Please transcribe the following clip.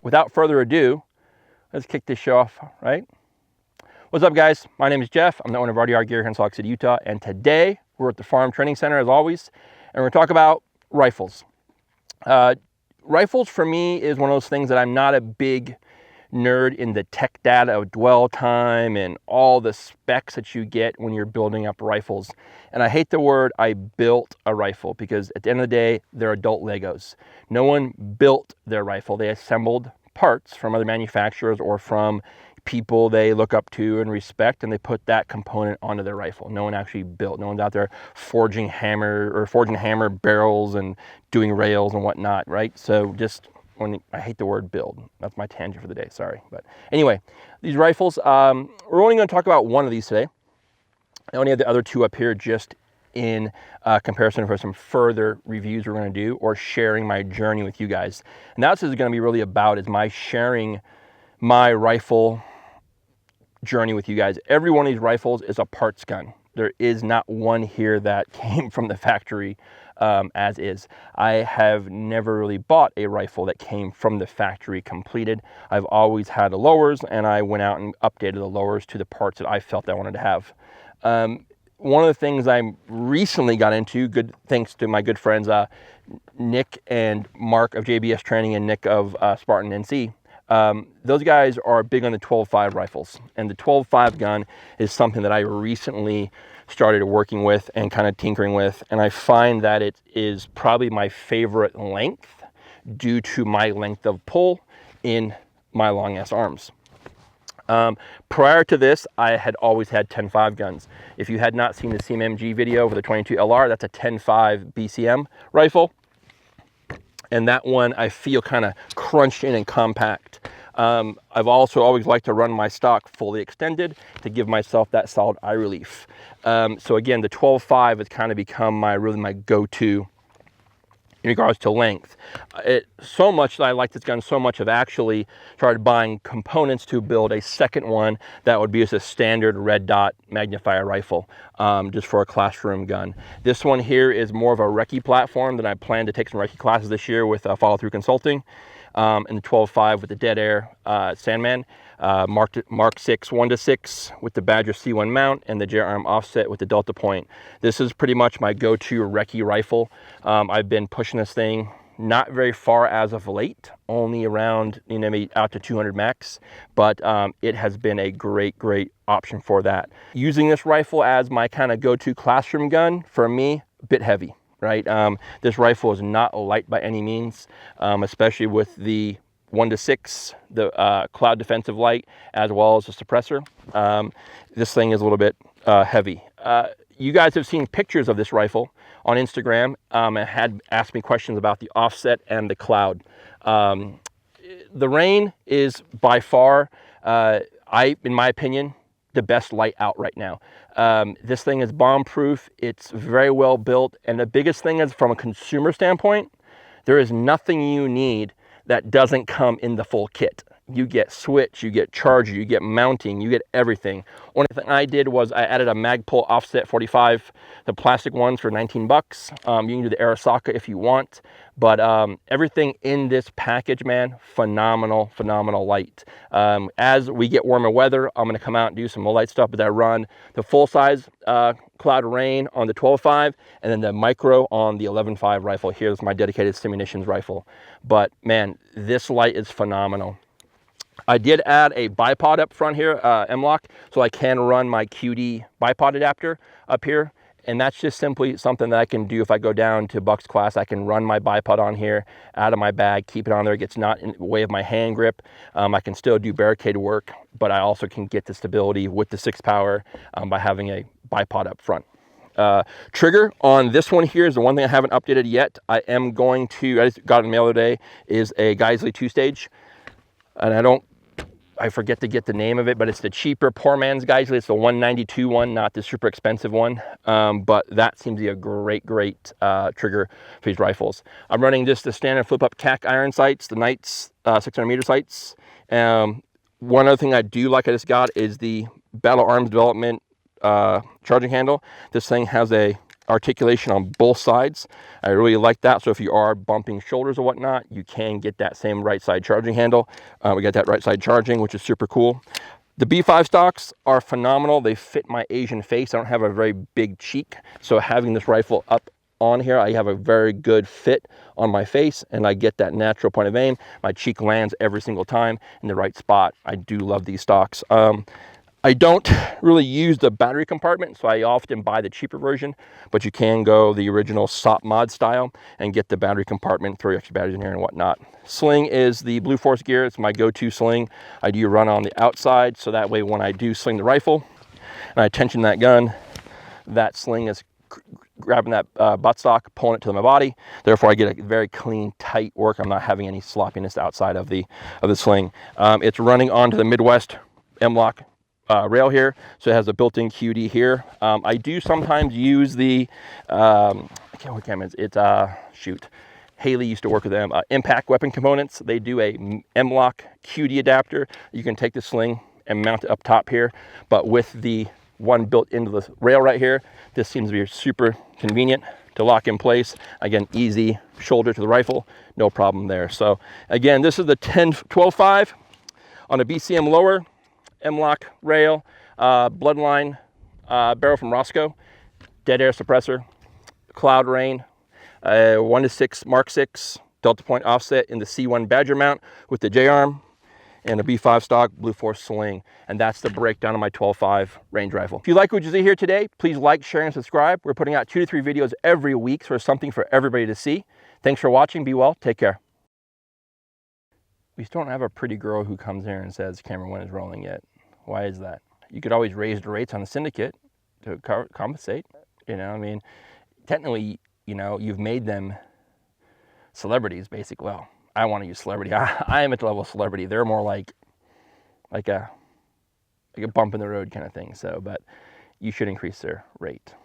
without further ado, let's kick this show off, right? What's up, guys? My name is Jeff. I'm the owner of RDR Gear here in Salt Lake City, Utah, and today we're at the Farm Training Center, as always, and we're going to talk about rifles. Rifles, for me, is one of those things that I'm not a big nerd in the tech data of dwell time and all the specs that you get when you're building up rifles. And I hate the word I built a rifle, because at the end of the day, they're adult Legos. No one built their rifle. They assembled parts from other manufacturers or from people they look up to and respect, and they put that component onto their rifle. No one actually built. No one's out there forging hammer barrels and doing rails and whatnot, right? So I hate the word build. That's my tangent for the day, sorry. But anyway, these rifles, we're only going to talk about one of these today. I only have the other two up here just in comparison for some further reviews we're going to do, or sharing my journey with you guys. And that's what it's going to be really about, is my sharing my rifle journey with you guys. Every one of these rifles is a parts gun. There is not one here that came from the factory as is. I have never really bought a rifle that came from the factory completed. I've always had the lowers, and I went out and updated the lowers to the parts that I felt I wanted to have. One of the things I recently got into, good thanks to my good friends Nick and Mark of JBS Training and Nick of Spartan NC. Those guys are big on the 12.5 rifles, and the 12.5 gun is something that I recently started working with and kind of tinkering with, and I find that it is probably my favorite length due to my length of pull in my long ass arms. Prior to this, I had always had 10.5 guns. If you had not seen the CMMG video for the 22 LR, that's a 10.5 BCM rifle. And that one I feel kind of crunched in and compact. I've also always liked to run my stock fully extended to give myself that solid eye relief. So again, the 12.5 has kind of become my go-to in regards to length. So much that I like this gun so much, I've actually started buying components to build a second one that would be just a standard red dot magnifier rifle, just for a classroom gun. This one here is more of a recce platform, that I plan to take some recce classes this year with Follow Through Consulting, and the 12.5 with the Dead Air Sandman, Mark 6 1-6 with the Badger C1 mount, and the J-arm offset with the Delta point. This is pretty much my go-to recce rifle. I've been pushing this thing not very far as of late, only around, maybe out to 200 max, but it has been a great option for that. Using this rifle as my kind of go-to classroom gun, for me, a bit heavy, right? This rifle is not light by any means, especially with the 1-6, the cloud defensive light, as well as the suppressor. This thing is a little bit heavy. You guys have seen pictures of this rifle on Instagram and had asked me questions about the offset and the cloud. The rain is by far, in my opinion, the best light out right now. This thing is bomb proof. It's very well built. And the biggest thing is, from a consumer standpoint, there is nothing you need that doesn't come in the full kit. You get switch, you get charger, you get mounting, you get everything. One thing I did was I added a Magpul offset 45, the plastic ones, for 19 bucks. You can do the Arasaka if you want, but everything in this package, man, phenomenal light. As we get warmer weather, I'm gonna come out and do some low light stuff, but I run the full size Cloud Rain on the 12.5, and then the micro on the 11.5 rifle. Here's my dedicated Simunitions rifle. But man, this light is phenomenal. I did add a bipod up front here, M-LOK, so I can run my QD bipod adapter up here. And that's just simply something that I can do if I go down to Buck's class. I can run my bipod on here out of my bag, keep it on there. It gets not in the way of my hand grip. I can still do barricade work, but I also can get the stability with the 6 power by having a bipod up front. Trigger on this one here is the one thing I haven't updated yet. I just got in the mail today, is a Geisley 2-stage. And I forget to get the name of it, but it's the cheaper poor man's Geisley. It's the 192 one, not the super expensive one. But that seems to be a great trigger for these rifles. I'm running just the standard flip-up CAC iron sights, the Knights 600 meter sights. One other thing I do like I just got is the Battle Arms Development charging handle. This thing has a articulation on both sides. I really like that. So if you are bumping shoulders or whatnot, you can get that same right side charging handle. We got that right side charging, which is super cool. The B5 stocks are phenomenal. They fit my Asian face. I don't have a very big cheek, so having this rifle up on here, I have a very good fit on my face, and I get that natural point of aim. My cheek lands every single time in the right spot. I do love these stocks. I don't really use the battery compartment, so I often buy the cheaper version, but you can go the original SOP mod style and get the battery compartment, throw your extra batteries in here and whatnot. Sling is the Blue Force gear. It's my go-to sling. I do run on the outside, so that way when I do sling the rifle and I tension that gun, that sling is grabbing that buttstock, pulling it to my body. Therefore, I get a very clean, tight work. I'm not having any sloppiness outside of the sling. It's running onto the Midwest M-LOK rail here, so it has a built-in QD here. I do sometimes use the I can't remember what camera it's shoot, Haley used to work with them. Impact Weapon Components, they do a M-LOK QD adapter. You can take the sling and mount it up top here, but with the one built into the rail right here, this seems to be super convenient to lock in place. Again, easy shoulder to the rifle, no problem there. So again, this is the 12.5 on a BCM lower, M-LOK rail, Bloodline barrel from Rosco, dead air suppressor, Cloud Rain, 1:6 Mark 6 Delta Point offset in the C1 Badger mount with the J-arm, and a B5 stock Blue Force sling. And that's the breakdown of my 12.5 range rifle. If you like what you see here today, please like, share, and subscribe. We're putting out 2 to 3 videos every week, so there's something for everybody to see. Thanks for watching. Be well. Take care. We still don't have a pretty girl who comes here and says camera 1 is rolling yet. Why is that? You could always raise the rates on the syndicate to compensate. You know, I mean, technically, you know, you've made them celebrities, basically. Well, I want to use celebrity. I am at the level of celebrity. They're more like a bump in the road kind of thing. So, but you should increase their rate.